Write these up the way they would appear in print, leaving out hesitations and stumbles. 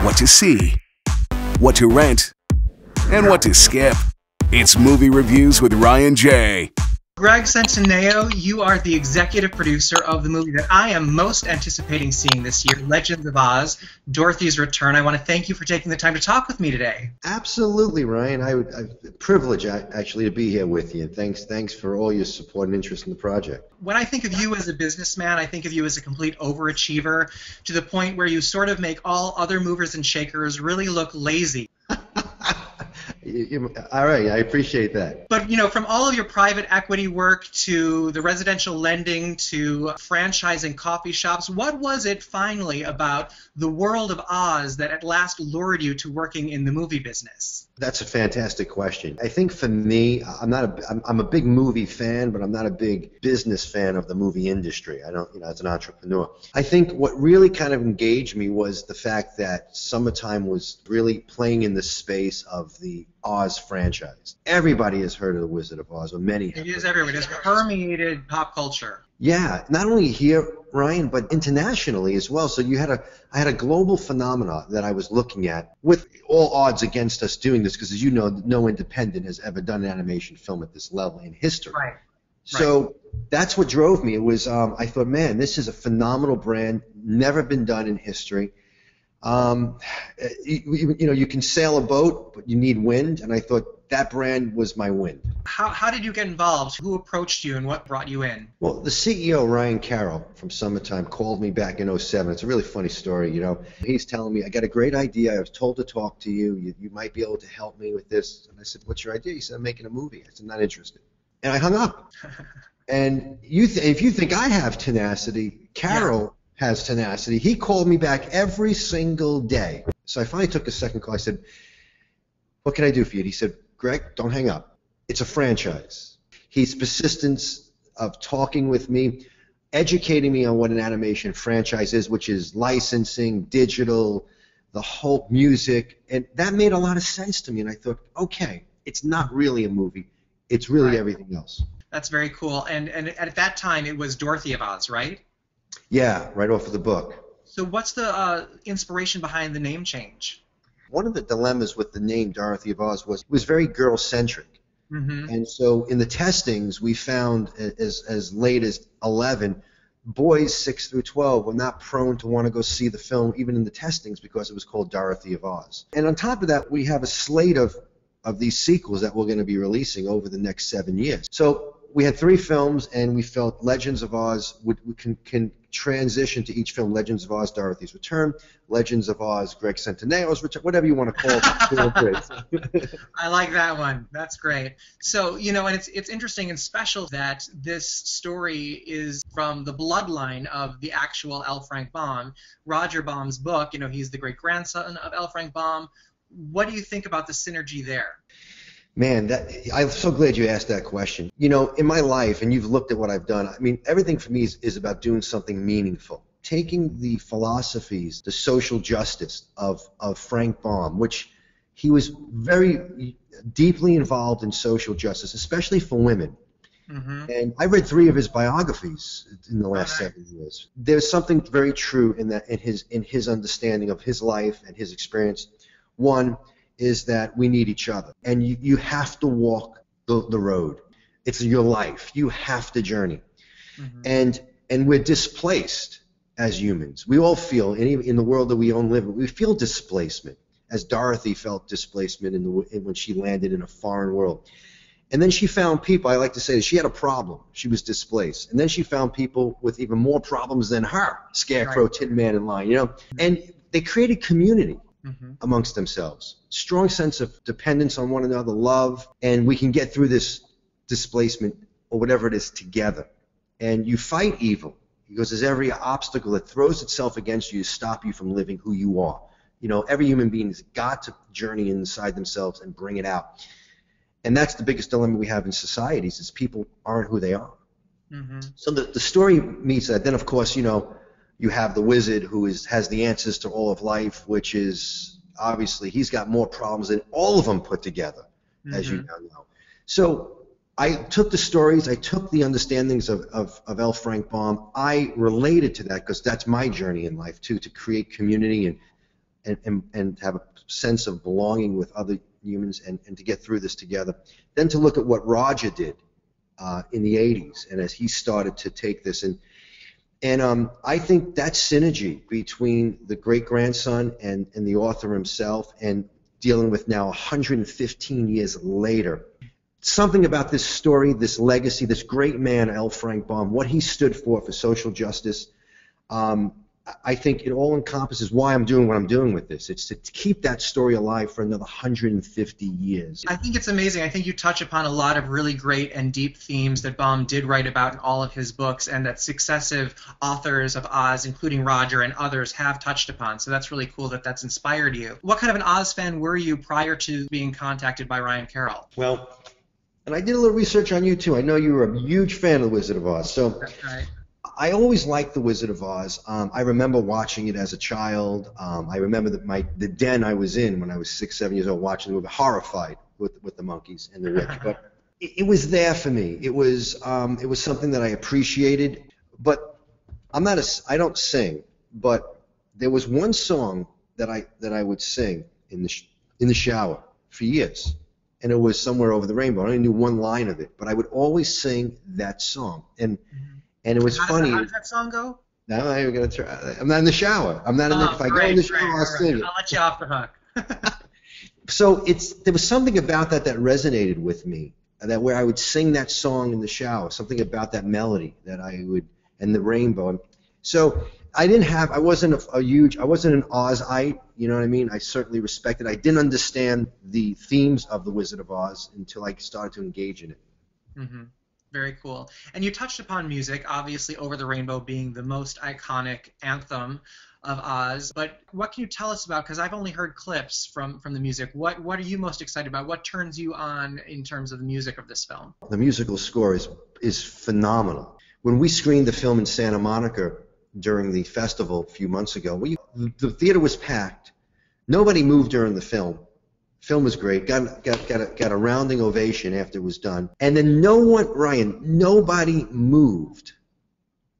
what to see, what to rent, and what to skip. It's Movie Reviews with Ryan J. Greg Centineo, you are the executive producer of the movie that I am most anticipating seeing this year, Legends of Oz, Dorothy's Return. I want to thank you for taking the time to talk with me today. Absolutely, Ryan. I'm privileged actually to be here with you. And thanks for all your support and interest in the project. When I think of you as a businessman, I think of you as a complete overachiever to the point where you sort of make all other movers and shakers really look lazy. All right, I appreciate that. But, from all of your private equity work to the residential lending to franchising coffee shops, what was it finally about the world of Oz that at last lured you to working in the movie business? That's a fantastic question. I think for me, I'm a big movie fan, but I'm not a big business fan of the movie industry. I don't, as an entrepreneur. I think what really kind of engaged me was the fact that Summertime was really playing in the space of the Oz franchise. Everybody has heard of the Wizard of Oz, or many have. It is everywhere. It has permeated pop culture. Yeah, not only here, Ryan, but internationally as well. So I had a global phenomena that I was looking at, with all odds against us doing this, because as you know, no independent has ever done an animation film at this level in history. Right. So that's what drove me. It was I thought, man, this is a phenomenal brand, never been done in history. You can sail a boat, but you need wind, and I thought that brand was my wind. How did you get involved? Who approached you and what brought you in? Well, the CEO, Ryan Carroll, from Summertime, called me back in '07. It's a really funny story, He's telling me, I got a great idea. I was told to talk to you. You might be able to help me with this. And I said, what's your idea? He said, I'm making a movie. I said, not interested. And I hung up. And if you think I have tenacity, Carroll has tenacity. He called me back every single day. So I finally took a second call. I said, what can I do for you? And he said, Greg, don't hang up. It's a franchise. His persistence of talking with me, educating me on what an animation franchise is, which is licensing, digital, the whole music, and that made a lot of sense to me. And I thought, okay, it's not really a movie. It's really everything else. That's very cool. And at that time, it was Dorothy of Oz, right? Yeah, right off of the book. So what's the inspiration behind the name change? One of the dilemmas with the name Dorothy of Oz was very girl-centric. Mm-hmm. And so in the testings, we found as late as 11, boys 6 through 12 were not prone to want to go see the film, even in the testings, because it was called Dorothy of Oz. And on top of that, we have a slate of these sequels that we're going to be releasing over the next 7 years. So we had 3 films, and we felt Legends of Oz can transition to each film. Legends of Oz, Dorothy's Return. Legends of Oz, Greg Centeneo's Return. Whatever you want to call it. I like that one. That's great. So, and it's interesting and special that this story is from the bloodline of the actual L. Frank Baum. Roger Baum's book, he's the great-grandson of L. Frank Baum. What do you think about the synergy there? Man, I'm so glad you asked that question. In my life, and you've looked at what I've done, everything for me is about doing something meaningful. Taking the philosophies, the social justice of Frank Baum, which he was very deeply involved in social justice, especially for women. Mm-hmm. And I read 3 of his biographies in the last 7 years. There's something very true in that, in his understanding of his life and his experience. One is that we need each other, and you have to walk the road. It's your life. You have to journey. Mm-hmm. And we're displaced as humans. We all feel, in the world that we all live in, we feel displacement, as Dorothy felt displacement when she landed in a foreign world. And then she found people, I like to say that she had a problem. She was displaced. And then she found people with even more problems than her, Scarecrow, Tin Man, and Lion, And they created community. Mm-hmm. Amongst themselves. Strong sense of dependence on one another, love, and we can get through this displacement or whatever it is together. And you fight evil, because there's every obstacle that throws itself against you to stop you from living who you are. Every human being has got to journey inside themselves and bring it out. And that's the biggest dilemma we have in societies, is people aren't who they are. Mm-hmm. So the story meets that. Then, of course, you have the wizard who has the answers to all of life, which is obviously he's got more problems than all of them put together, as you now know. So I took the stories, I took the understandings of L. Frank Baum. I related to that because that's my journey in life too, to create community and have a sense of belonging with other humans and to get through this together. Then to look at what Roger did in the 80s, and as he started to take this and I think that synergy between the great-grandson and the author himself, and dealing with now 115 years later, something about this story, this legacy, this great man, L. Frank Baum, what he stood for social justice, I think it all encompasses why I'm doing what I'm doing with this. It's to keep that story alive for another 150 years. I think it's amazing. I think you touch upon a lot of really great and deep themes that Baum did write about in all of his books, and that successive authors of Oz, including Roger and others, have touched upon. So that's really cool that that's inspired you. What kind of an Oz fan were you prior to being contacted by Ryan Carroll? Well, and I did a little research on you too. I know you were a huge fan of The Wizard of Oz. So That's right. I always liked The Wizard of Oz. I remember watching it as a child. I remember the den I was in when I was 6, 7 years old, watching the movie, horrified with the monkeys and the witch. But it was there for me. It was something that I appreciated. But I don't sing. But there was one song that I would sing in the shower for years, and it was Somewhere Over the Rainbow. I only knew one line of it, but I would always sing that song. And it was funny. How does that song go? No, I'm gonna try. I'm not in the shower. I'm not in the. If I go in the shower, I'll sing it. I'll let you off the hook. So there was something about that resonated with me. That where I would sing that song in the shower. Something about that melody that I would, and the rainbow. So I wasn't an Ozite. You know what I mean? I certainly respected. I didn't understand the themes of The Wizard of Oz until I started to engage in it. Mm-hmm. Very cool. And you touched upon music, obviously Over the Rainbow being the most iconic anthem of Oz. But what can you tell us about, because I've only heard clips from the music, what are you most excited about? What turns you on in terms of the music of this film? The musical score is phenomenal. When we screened the film in Santa Monica during the festival a few months ago, the theater was packed. Nobody moved during the film. Film was great. Got a rounding ovation after it was done. And then nobody moved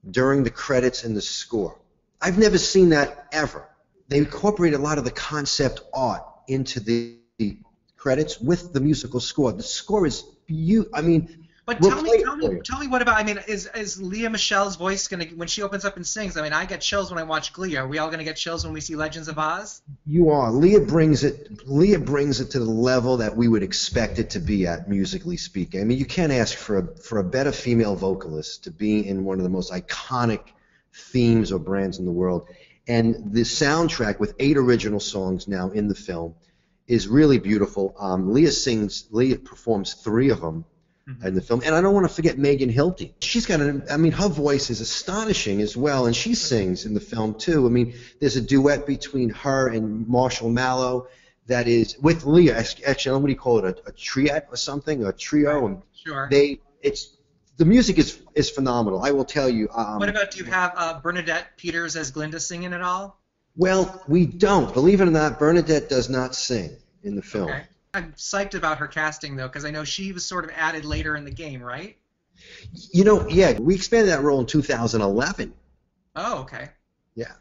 during the credits and the score. I've never seen that ever. They incorporated a lot of the concept art into the credits with the musical score. The score is beautiful. I mean, but tell me what about, I mean, is Leah Michelle's voice going to, when she opens up and sings, I mean, I get chills when I watch Glee. Are we all going to get chills when we see Legends of Oz? You are. Leah brings it to the level that we would expect it to be at, musically speaking. I mean, you can't ask for a better female vocalist to be in one of the most iconic themes or brands in the world. And the soundtrack with 8 original songs now in the film is really beautiful. Leah performs 3 of them in the film. And I don't want to forget Megan Hilty. She's got her voice is astonishing as well, and she sings in the film too. I mean, there's a duet between her and Marshall Mallow that is with Leah. Actually, what do you call it? A triet or something? A trio? Right. Sure. The music is phenomenal. I will tell you. What about, do you have Bernadette Peters as Glinda singing at all? Well, we don't. Believe it or not, Bernadette does not sing in the film. Okay. I'm psyched about her casting, though, because I know she was sort of added later in the game, right? You know, yeah, we expanded that role in 2011. Oh, okay. Yeah.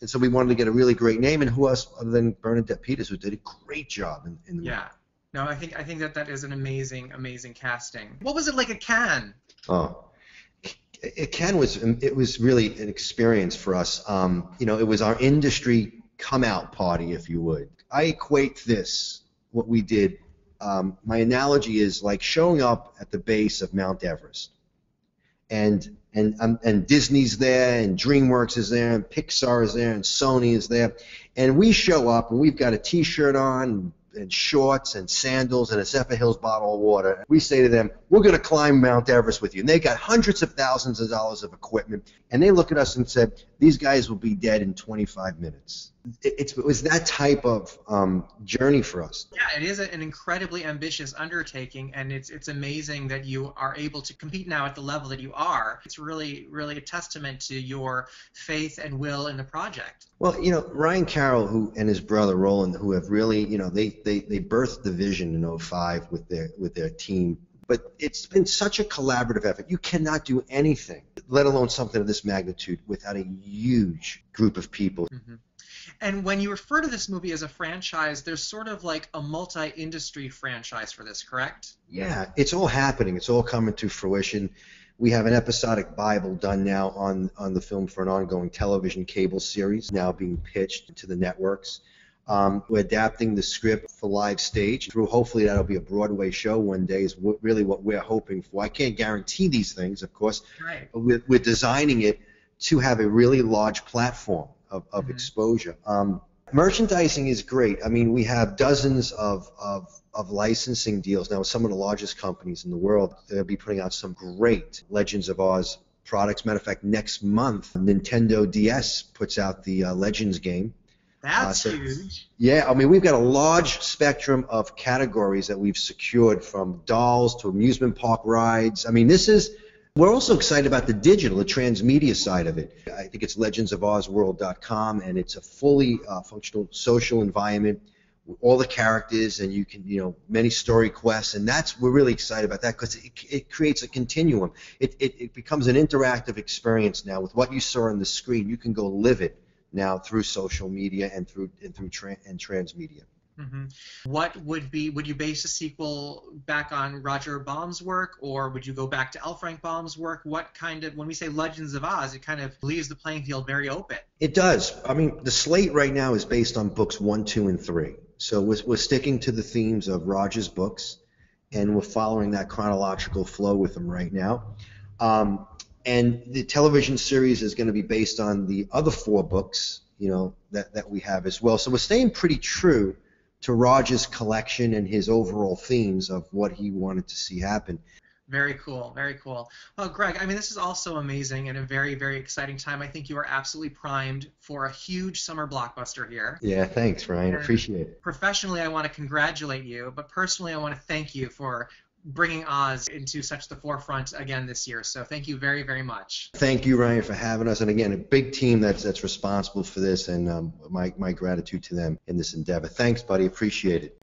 And so we wanted to get a really great name, and who else other than Bernadette Peters, who did a great job in the movie. No, I think that is an amazing casting. What was it like at Cannes? Oh, Cannes was really an experience for us. You know, it was our industry come out party, if you would. I equate what we did. My analogy is like showing up at the base of Mount Everest, and Disney's there, and DreamWorks is there, and Pixar is there, and Sony is there, and we show up and we've got a T-shirt on and shorts and sandals and a Zephyr Hills bottle of water. We say to them, we're going to climb Mount Everest with you. And they got hundreds of thousands of dollars of equipment. And they look at us and said, these guys will be dead in 25 minutes. It was that type of journey for us. Yeah, it is an incredibly ambitious undertaking, and it's amazing that you are able to compete now at the level that you are. It's really, really a testament to your faith and will in the project. Well, you know, Ryan Carroll and his brother Roland, who have really, you know, they birthed the vision in 2005 with their team. But it's been such a collaborative effort. You cannot do anything, let alone something of this magnitude, without a huge group of people. Mm-hmm. And when you refer to this movie as a franchise, there's sort of like a multi-industry franchise for this, correct? Yeah, it's all happening. It's all coming to fruition. We have an episodic Bible done now on the film for an ongoing television cable series now being pitched to the networks. We're adapting the script for live stage. Hopefully that'll be a Broadway show one day is really what we're hoping for. I can't guarantee these things, of course, Right. but we're designing it to have a really large platform of exposure. Merchandising is great. I mean, we have dozens of licensing deals now with some of the largest companies in the world. They'll be putting out some great Legends of Oz products. Matter of fact, next month, Nintendo DS puts out the Legends game. That's huge. Yeah, I mean, we've got a large spectrum of categories that we've secured, from dolls to amusement park rides. I mean, we're also excited about the digital, the transmedia side of it. I think it's legendsofozworld.com, and it's a fully functional social environment with all the characters, and you can, many story quests, and we're really excited about that because it creates a continuum. It becomes an interactive experience now. With what you saw on the screen, you can go live it now through social media and through transmedia. Mm-hmm. Would you base a sequel back on Roger Baum's work, or would you go back to L. Frank Baum's work? When we say Legends of Oz, it kind of leaves the playing field very open. It does. I mean, the slate right now is based on books 1, 2, and 3. So we're sticking to the themes of Roger's books, and we're following that chronological flow with them right now. And the television series is going to be based on the other 4 books, that we have as well. So we're staying pretty true to Roger's collection and his overall themes of what he wanted to see happen. Very cool, very cool. Well, Greg, I mean, this is also amazing and a very, very exciting time. I think you are absolutely primed for a huge summer blockbuster here. Yeah, thanks, Ryan. Appreciate it. Professionally, I want to congratulate you, but personally, I want to thank you for bringing Oz into such the forefront again this year. So thank you very, very much. Thank you, Ryan, for having us. And again, a big team that's responsible for this, and my gratitude to them in this endeavor. Thanks, buddy. Appreciate it.